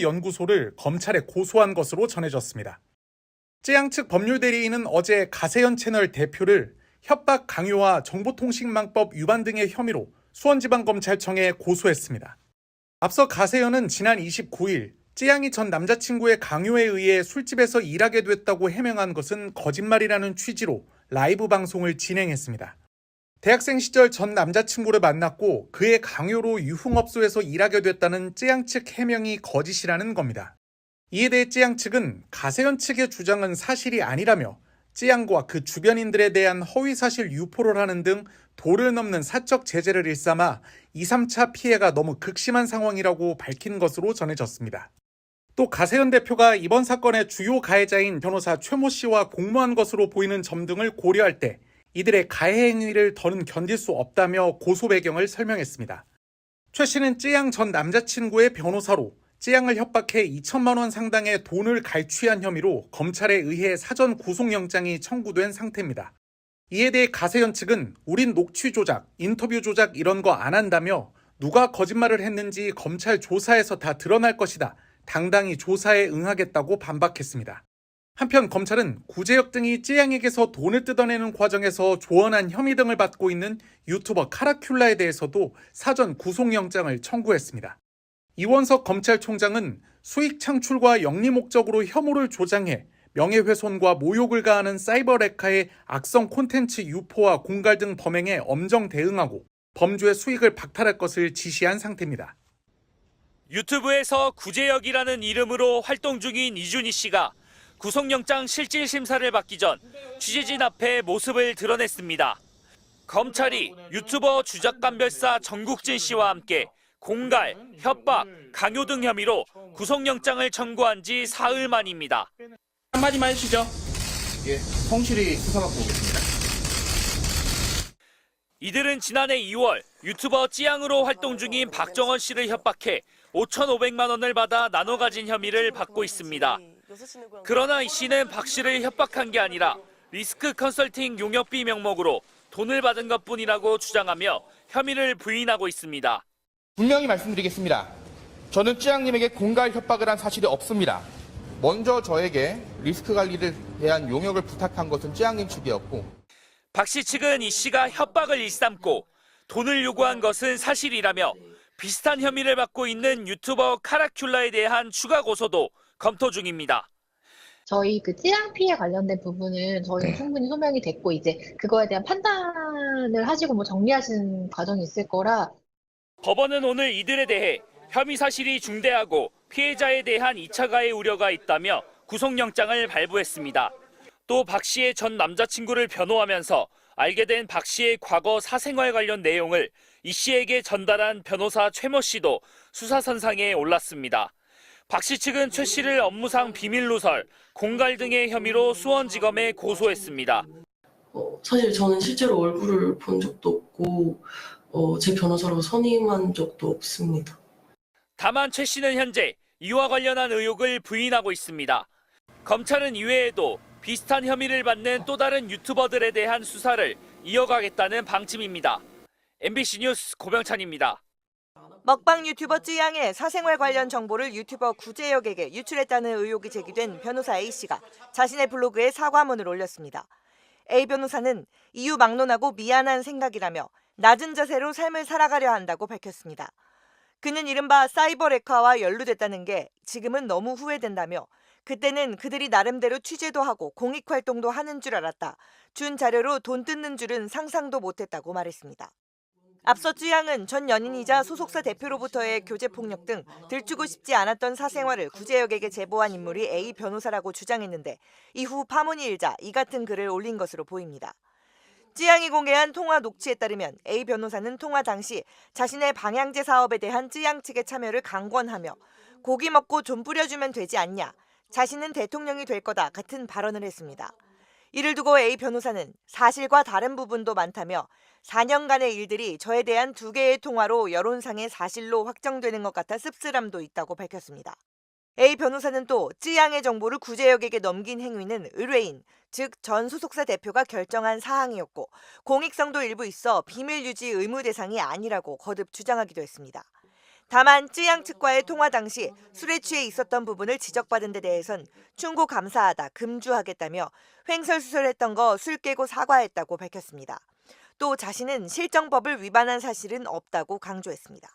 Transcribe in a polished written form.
연구소를 검찰에 고소한 것으로 전해졌습니다. 쯔양 측 법률대리인은 어제 가세현 채널 대표를 협박 강요와 정보통신망법 위반 등의 혐의로 수원지방검찰청에 고소했습니다. 앞서 가세현은 지난 29일 쯔양이 전 남자친구의 강요에 의해 술집에서 일하게 됐다고 해명한 것은 거짓말이라는 취지로 라이브 방송을 진행했습니다. 대학생 시절 전 남자친구를 만났고 그의 강요로 유흥업소에서 일하게 됐다는 쯔양 측 해명이 거짓이라는 겁니다. 이에 대해 쯔양 측은 가세현 측의 주장은 사실이 아니라며 쯔양과 그 주변인들에 대한 허위사실 유포를 하는 등 도를 넘는 사적 제재를 일삼아 2, 3차 피해가 너무 극심한 상황이라고 밝힌 것으로 전해졌습니다. 또 가세현 대표가 이번 사건의 주요 가해자인 변호사 최모 씨와 공모한 것으로 보이는 점 등을 고려할 때 이들의 가해 행위를 더는 견딜 수 없다며 고소 배경을 설명했습니다. 최 씨는 쯔양 전 남자친구의 변호사로 쯔양을 협박해 2천만 원 상당의 돈을 갈취한 혐의로 검찰에 의해 사전 구속영장이 청구된 상태입니다. 이에 대해 가세현 측은 우린 녹취 조작, 인터뷰 조작 이런 거 안 한다며 누가 거짓말을 했는지 검찰 조사에서 다 드러날 것이다. 당당히 조사에 응하겠다고 반박했습니다. 한편 검찰은 구제역 등이 쯔양에게서 돈을 뜯어내는 과정에서 조언한 혐의 등을 받고 있는 유튜버 카라큘라에 대해서도 사전 구속영장을 청구했습니다. 이원석 검찰총장은 수익 창출과 영리 목적으로 혐오를 조장해 명예훼손과 모욕을 가하는 사이버 레카의 악성 콘텐츠 유포와 공갈 등 범행에 엄정 대응하고 범주의 수익을 박탈할 것을 지시한 상태입니다. 유튜브에서 구제역이라는 이름으로 활동 중인 이준희 씨가 구속영장 실질 심사를 받기 전 취재진 앞에 모습을 드러냈습니다. 검찰이 유튜버 주작감별사 정국진 씨와 함께 공갈, 협박, 강요 등 혐의로 구속영장을 청구한 지 사흘 만입니다. 한마디만 해주시죠. 예, 성실히 수사받고 오겠습니다. 이들은 지난해 2월 유튜버 찌양으로 활동 중인 박정원 씨를 협박해 5,500만 원을 받아 나눠 가진 혐의를 받고 있습니다. 그러나 이 씨는 박 씨를 협박한 게 아니라 리스크 컨설팅 용역비 명목으로 돈을 받은 것뿐이라고 주장하며 혐의를 부인하고 있습니다. 분명히 말씀드리겠습니다. 저는 쯔양님에게 공갈 협박을 한 사실이 없습니다. 먼저 저에게 리스크 관리를 대한 용역을 부탁한 것은 쯔양님 측이었고 박 씨 측은 이 씨가 협박을 일삼고 돈을 요구한 것은 사실이라며 비슷한 혐의를 받고 있는 유튜버 카라큘라에 대한 추가 고소도 검토 중입니다. 저희 그 찌양 피해 관련된 부분은 저희 충분히 소명이 됐고 이제 그거에 대한 판단을 하시고 뭐 정리하시는 과정이 있을 거라. 법원은 오늘 이들에 대해 혐의 사실이 중대하고 피해자에 대한 2차 가해 우려가 있다며 구속영장을 발부했습니다. 또 박 씨의 전 남자친구를 변호하면서 알게 된 박 씨의 과거 사생활 관련 내용을 이 씨에게 전달한 변호사 최모 씨도 수사선상에 올랐습니다. 박 씨 측은 최 씨를 업무상 비밀누설, 공갈 등의 혐의로 수원지검에 고소했습니다. 사실 저는 실제로 얼굴을 본 적도 없고 제 변호사로 선임한 적도 없습니다. 다만 최 씨는 현재 이와 관련한 의혹을 부인하고 있습니다. 검찰은 이외에도 비슷한 혐의를 받는 또 다른 유튜버들에 대한 수사를 이어가겠다는 방침입니다. MBC 뉴스 고병찬입니다. 먹방 유튜버 쯔양의 사생활 관련 정보를 유튜버 구제역에게 유출했다는 의혹이 제기된 변호사 A씨가 자신의 블로그에 사과문을 올렸습니다. A 변호사는 이유 막론하고 미안한 생각이라며 낮은 자세로 삶을 살아가려 한다고 밝혔습니다. 그는 이른바 사이버 레카와 연루됐다는 게 지금은 너무 후회된다며 그때는 그들이 나름대로 취재도 하고 공익활동도 하는 줄 알았다. 준 자료로 돈 뜯는 줄은 상상도 못했다고 말했습니다. 앞서 쯔양은 전 연인이자 소속사 대표로부터의 교제폭력 등 들추고 싶지 않았던 사생활을 구제역에게 제보한 인물이 A 변호사라고 주장했는데 이후 파문이 일자 이 같은 글을 올린 것으로 보입니다. 쯔양이 공개한 통화 녹취에 따르면 A 변호사는 통화 당시 자신의 방향제 사업에 대한 쯔양 측의 참여를 강권하며 고기 먹고 좀 뿌려주면 되지 않냐, 자신은 대통령이 될 거다 같은 발언을 했습니다. 이를 두고 A 변호사는 사실과 다른 부분도 많다며 4년간의 일들이 저에 대한 2개의 통화로 여론상의 사실로 확정되는 것 같아 씁쓸함도 있다고 밝혔습니다. A 변호사는 또 쯔양의 정보를 구제역에게 넘긴 행위는 의뢰인, 즉 전 소속사 대표가 결정한 사항이었고 공익성도 일부 있어 비밀 유지 의무 대상이 아니라고 거듭 주장하기도 했습니다. 다만 쯔양 측과의 통화 당시 술에 취해 있었던 부분을 지적받은 데 대해선 충고 감사하다, 금주하겠다며 횡설수설했던 거 술 깨고 사과했다고 밝혔습니다. 또 자신은 실정법을 위반한 사실은 없다고 강조했습니다.